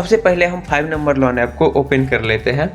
सबसे पहले हम 5 नंबर लोन ऐप को ओपन कर लेते हैं।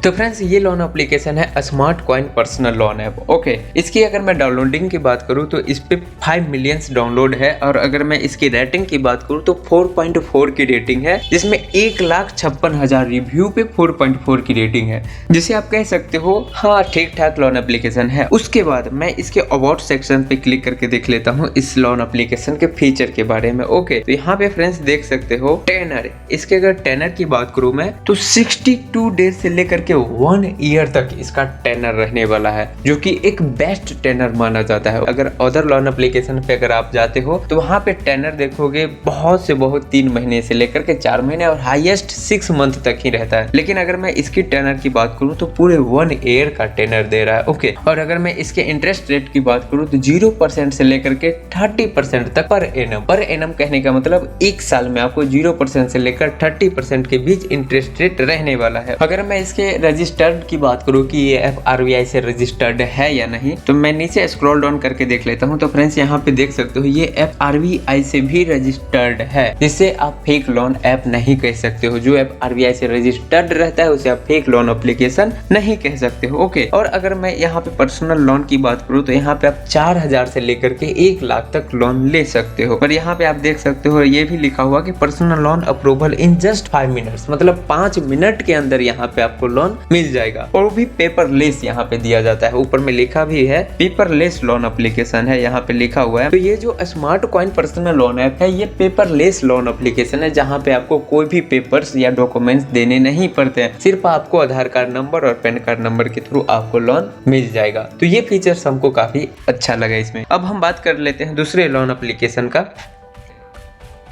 तो फ्रेंड्स ये लोन एप्लीकेशन है smart coin personal loan app. Okay, इसकी अगर मैं डाउनलोडिंग की बात करूँ तो इस पे 5 मिलियंस डाउनलोड है और अगर मैं इसकी रेटिंग की बात करूँ तो 4.4 की रेटिंग है, जिसमें 1,56,000 रिव्यू पे 4.4 की रेटिंग है, जिसे आप कह सकते हो हाँ ठीक ठाक लोन एप्लीकेशन है। उसके बाद मैं इसके अबाउट सेक्शन पे क्लिक करके देख लेता हूँ इस लोन एप्लीकेशन के फीचर के बारे में। ओके, तो यहाँ पे फ्रेंड्स देख सकते हो टेनर, इसके अगर टेनर की बात करूँ मैं तो 62 डेज से लेकर के 1 ईयर तक इसका टेनर रहने वाला है, जो कि एक बेस्ट टेनर माना जाता है। अगर अदर लोन एप्लीकेशन पे अगर आप जाते हो तो वहाँ पे टेनर देखोगे बहुत से बहुत 3 महीने से लेकर के 4 महीने और हाईएस्ट 6 मंथ तक ही रहता है, लेकिन अगर मैं इसकी टेनर की बात करूँ तो पूरे 1 ईयर का टेनर दे रहा है। ओके, और अगर मैं इसके इंटरेस्ट रेट की बात करूँ तो 0% से लेकर के 30% तक पर एनम कहने का मतलब एक साल में आपको 0% से लेकर 30% के बीच इंटरेस्ट रेट रहने वाला है। अगर मैं इसके रजिस्टर्ड की बात करूँ कि ये ऐप आरबीआई से रजिस्टर्ड है या नहीं, तो मैं नीचे स्क्रॉल डाउन करके देख लेता हूँ। तो फ्रेंड्स यहाँ पे देख सकते हो ये ऐप आरबीआई से भी रजिस्टर्ड है, जिससे आप फेक लोन ऐप नहीं कह सकते हो। जो ऐप आरबीआई से रजिस्टर्ड रहता है उसे आप फेक लोन एप्लीकेशन नहीं कह सकते हो। ओके, और अगर मैं यहाँ पे पर्सनल लोन की बात करूँ तो यहाँ पे आप 4,000 से लेकर के 1 लाख तक लोन ले सकते हो। और यहाँ पे आप देख सकते हो ये भी लिखा हुआ कि personal loan approval in just 5 minutes, मतलब 5 मिनट के अंदर यहाँ पे आपको लोन मिल जाएगा। और वो भी पेपरलेस यहाँ पे दिया जाता है। ऊपर में लिखा भी है पेपरलेस लोन एप्लीकेशन है, यहाँ पे लिखा हुआ है। तो ये जो smart coin personal loan app है ये पेपरलेस लोन एप्लीकेशन है, जहाँ पे आपको कोई भी पेपर्स या डॉक्यूमेंट्स देने नहीं पड़ते हैं, सिर्फ आपको आधार कार्ड नंबर और पैन कार्ड नंबर के थ्रू आपको लोन मिल जाएगा। तो ये फीचर्स हमको काफी अच्छा लगा इसमें। अब हम बात कर लेते हैं दूसरे लोन एप्लीकेशन का।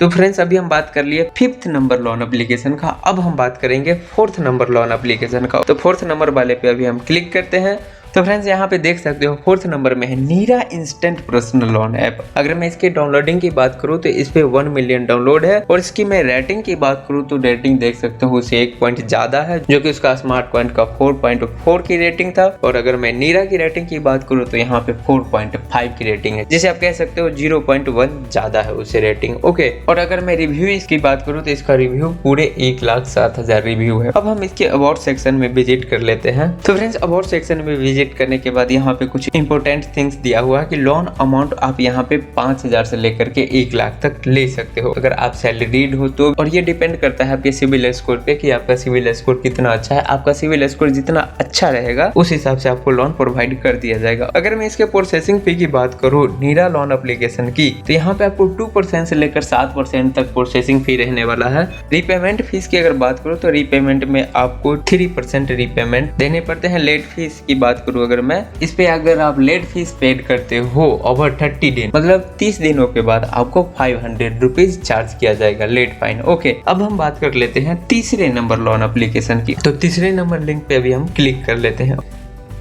तो फ्रेंड्स अभी हम बात कर लिए 5th नंबर लोन एप्लीकेशन का, अब हम बात करेंगे 4th नंबर लोन एप्लीकेशन का। तो 4th नंबर वाले पे अभी हम क्लिक करते हैं। तो फ्रेंड्स यहाँ पे देख सकते हो 4th नंबर में है नीरा इंस्टेंट पर्सनल लोन ऐप। अगर मैं इसके डाउनलोडिंग की बात करूँ तो इस पे 1 मिलियन डाउनलोड है और इसकी मैं रेटिंग की बात करूँ तो रेटिंग देख सकते हो उसे 1 पॉइंट ज्यादा है, जो कि उसका स्मार्ट कॉइन का 4.4 की रेटिंग था। और अगर मैं नीरा की रेटिंग की बात करूँ तो यहाँ पे 4.5 की रेटिंग है, जिसे आप कह सकते हो 0.1 ज्यादा है उसे रेटिंग। ओके, और अगर मैं रिव्यू इसकी बात करूँ तो इसका रिव्यू पूरे 1,07,000 रिव्यू है। अब हम इसके अबाउट सेक्शन में विजिट कर लेते हैं। तो फ्रेंड्स अबाउट सेक्शन में विजिट करने के बाद यहाँ पे कुछ इंपॉर्टेंट थिंग्स दिया हुआ है कि लोन अमाउंट आप यहाँ पे 5,000 से लेकर के 1 लाख तक ले सकते हो अगर आप सैलरीड हो तो। और ये डिपेंड करता है आपके सिविल स्कोर पे कि आपका सिविल स्कोर कितना अच्छा है। आपका सिविल स्कोर जितना अच्छा रहेगा उस हिसाब से आपको लोन प्रोवाइड कर दिया जाएगा। अगर मैं इसके प्रोसेसिंग फी की बात करूँ नीरा लोन एप्लीकेशन की, तो यहाँ पे आपको 2% से लेकर 7% तक प्रोसेसिंग फी रहने वाला है। रीपेमेंट फीस की अगर बात करूँ तो रीपेमेंट में आपको 3% रीपेमेंट देने पड़ते हैं। लेट फीस की बात करूँ अगर मैं, इस पे अगर आप लेट फीस पेड करते हो ओवर 30 दिन, मतलब 30 दिनों के बाद आपको 500 रुपीज चार्ज किया जाएगा लेट फाइन। ओके, अब हम बात कर लेते हैं तीसरे नंबर लोन एप्लीकेशन की। तो तीसरे नंबर लिंक पे अभी हम क्लिक कर लेते हैं।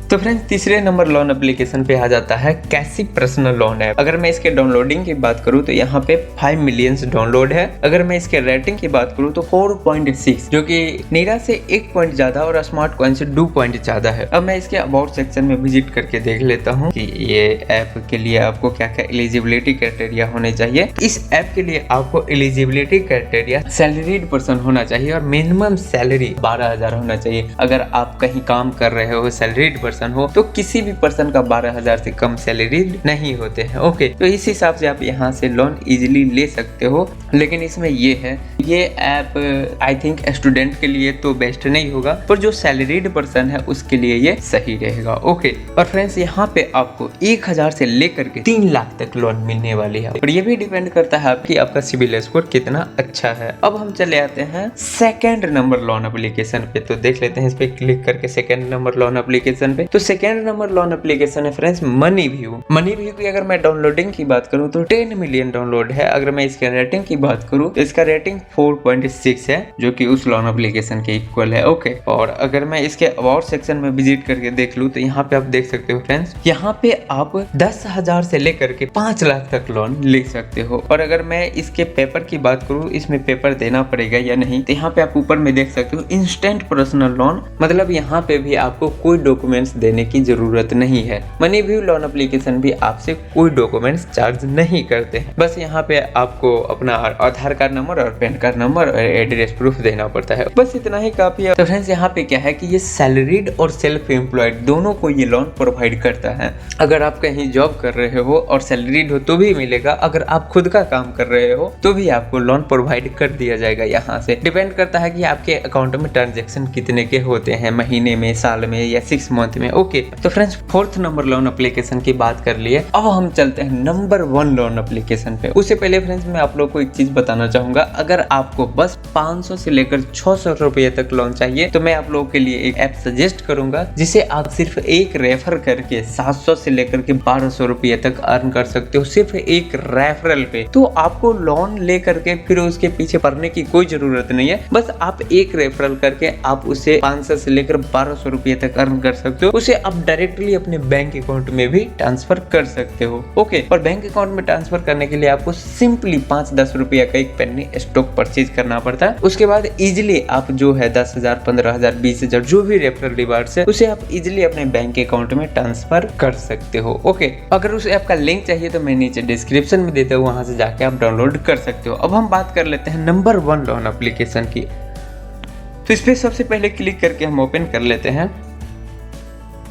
तो फ्रेंड्स तीसरे नंबर लोन एप्लीकेशन पे आ जाता है कैसी पर्सनल लोन ऐप। अगर मैं इसके डाउनलोडिंग की बात करूँ तो यहाँ पे 5 मिलियंस डाउनलोड है। अगर मैं इसके रेटिंग की बात करूँ तो 4.6, जो कि नीरा से 1 पॉइंट ज्यादा और स्मार्ट कॉइन से 2 पॉइंट ज्यादा है। अब मैं इसके अबाउट सेक्शन में विजिट करके देख लेता हूँ कि ये ऐप के लिए आपको क्या क्या एलिजिबिलिटी क्राइटेरिया होने चाहिए। इस ऐप के लिए आपको एलिजिबिलिटी क्राइटेरिया सैलरीड पर्सन होना चाहिए और मिनिमम सैलरी 12,000 होना चाहिए। अगर आप कहीं काम कर रहे हो सैलरीड पर्सन हो तो किसी भी पर्सन का 12,000 से कम सैलरी नहीं होते हैं। ओके, तो इस हिसाब से आप यहाँ से लोन इजीली ले सकते हो। लेकिन इसमें ये है, ये ऐप आई थिंक स्टूडेंट के लिए तो बेस्ट नहीं होगा, पर जो सैलरीड पर्सन है उसके लिए ये सही रहेगा। ओके, और फ्रेंड्स यहाँ पे आपको 1,000 से लेकर के 3 लाख तक लोन मिलने वाली है और ये भी डिपेंड करता है कि आपका सिविल स्कोर कितना अच्छा है। अब हम चले आते हैं सेकेंड नंबर लोन एप्लीकेशन पे। तो देख लेते हैं इस पे क्लिक करके सेकेंड नंबर लोन एप्लीकेशन पे। तो सेकेंड नंबर लोन एप्लीकेशन है friends money view. Money view की अगर मैं डाउनलोडिंग की बात करूं तो 10 मिलियन डाउनलोड है। अगर मैं इसके रेटिंग की बात करूं तो इसका रेटिंग 4.6 है, जो कि उस लोन एप्लीकेशन के इक्वल है। ओके, और अगर मैं इसके अबाउट सेक्शन में विजिट करके देख लूं तो यहाँ पे आप देख सकते हो फ्रेंड्स, यहाँ पे आप 10,000 से लेकर के 5 लाख तक लोन ले सकते हो। और अगर मैं इसके पेपर की बात करूँ, इसमें पेपर देना पड़ेगा या नहीं, तो यहाँ पे आप ऊपर में देख सकते हो इंस्टेंट पर्सनल लोन, मतलब यहाँ पे भी आपको कोई डॉक्यूमेंट्स देने की जरूरत नहीं है। मनी व्यू लोन एप्लीकेशन भी आपसे कोई डॉक्यूमेंट्स चार्ज नहीं करते हैं, बस यहाँ पे आपको अपना आधार कार्ड नंबर और पैन कार्ड नंबर और एड्रेस प्रूफ देना पड़ता है, बस इतना ही काफी है। तो फ्रेंड्स यहाँ पे क्या है कि ये सैलरीड और सेल्फ एम्प्लॉयड दोनों को ये लोन प्रोवाइड करता है। अगर आप कहीं जॉब कर रहे हो और सैलरीड हो तो भी मिलेगा, अगर आप खुद का काम कर रहे हो तो भी आपको लोन प्रोवाइड कर दिया जाएगा। यहाँ से डिपेंड करता है कि आपके अकाउंट में ट्रांजेक्शन कितने के होते हैं, महीने में, साल में या 6 मंथ में। ओके, तो friends 4th number loan application की बात कर लिए, अब हम चलते हैं नंबर 1 लोन एप्लीकेशन पे। उससे पहले फ्रेंड्स मैं आप लोग को एक चीज बताना चाहूंगा, अगर आपको बस 500 से लेकर 600 रुपए तक लोन चाहिए तो मैं आप लोगों के लिए एक ऐप सजेस्ट करूंगा जिसे आप सिर्फ एक रेफर करके 700 से लेकर के 1200 रुपए तक अर्न कर सकते हो, सिर्फ एक रेफरल पे। तो आपको लोन ले करके फिर उसके पीछे पड़ने की कोई जरूरत नहीं है, बस आप एक रेफरल करके आप उसे 500 से लेकर 1200 रुपए तक अर्न कर सकते हो। उसे आप डायरेक्टली अपने बैंक अकाउंट में भी ट्रांसफर कर सकते हो। ओके, और बैंक अकाउंट में ट्रांसफर करने के लिए आपको सिंपली 5-10 रुपया का एक पेनी स्टॉक परचेज करना पड़ता है। उसके बाद इजिली आप जो है 10,000, 15,000, 20,000 जो भी रेफरल रिवार्ड्स है उसे आप इजिली अपने बैंक अकाउंट में ट्रांसफर कर सकते हो। ओके, अगर उस ऐप का लिंक चाहिए तो मैं नीचे डिस्क्रिप्शन में देता हूँ, वहां से जाके आप डाउनलोड कर सकते हो। अब हम बात कर लेते हैं नंबर 1 लोन एप्लीकेशन की। तो इस पे सबसे पहले क्लिक करके हम ओपन कर लेते हैं।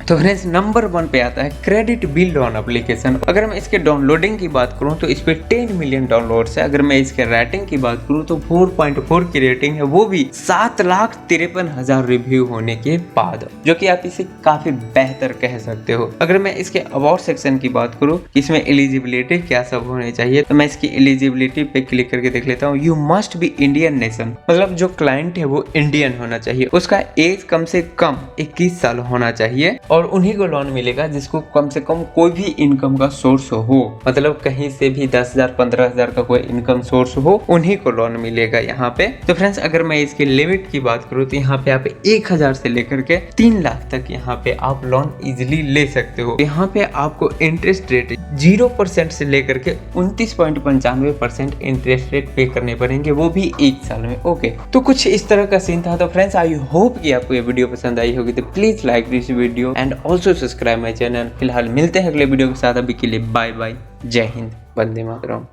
तो फ्रेंड्स नंबर 1 पे आता है क्रेडिट बिल लोन एप्लीकेशन। अगर मैं इसके डाउनलोडिंग की बात करूं तो इस पे 10 मिलियन डाउनलोड्स है। अगर मैं इसके रेटिंग की बात करूं तो 4.4 की रेटिंग है, वो भी 7,53,000 रिव्यू होने के बाद, जो कि आप इसे काफी बेहतर कह सकते हो। अगर मैं इसके अबाउट सेक्शन की बात करूं, इसमें एलिजिबिलिटी क्या सब होने चाहिए, तो मैं इसकी एलिजिबिलिटी पे क्लिक करके देख लेता हूँ। You must be Indian nation, मतलब जो क्लाइंट है वो इंडियन होना चाहिए, उसका एज कम से कम 21 साल होना चाहिए और उन्हीं को लोन मिलेगा जिसको कम से कम कोई भी इनकम का सोर्स हो, मतलब कहीं से भी 10,000, 15,000 का कोई इनकम सोर्स हो, उन्हीं को लोन मिलेगा यहाँ पे। तो फ्रेंड्स अगर मैं इसके लिमिट की बात करूँ तो यहाँ पे आप 1,000 से लेकर के 3 लाख तक यहाँ पे आप लोन इजिली ले सकते हो। यहाँ पे आपको इंटरेस्ट रेट 0% से लेकर के 29.95% इंटरेस्ट रेट पे करने पड़ेंगे, वो भी 1 साल में। ओके, तो कुछ इस तरह का सीन था। तो फ्रेंड्स आई होप कि आपको ये वीडियो पसंद आई होगी, तो please like this video and also subscribe my channel. फिलहाल मिलते हैं अगले वीडियो के साथ, अभी के लिए बाय बाय, जय हिंद, वंदे मातरम।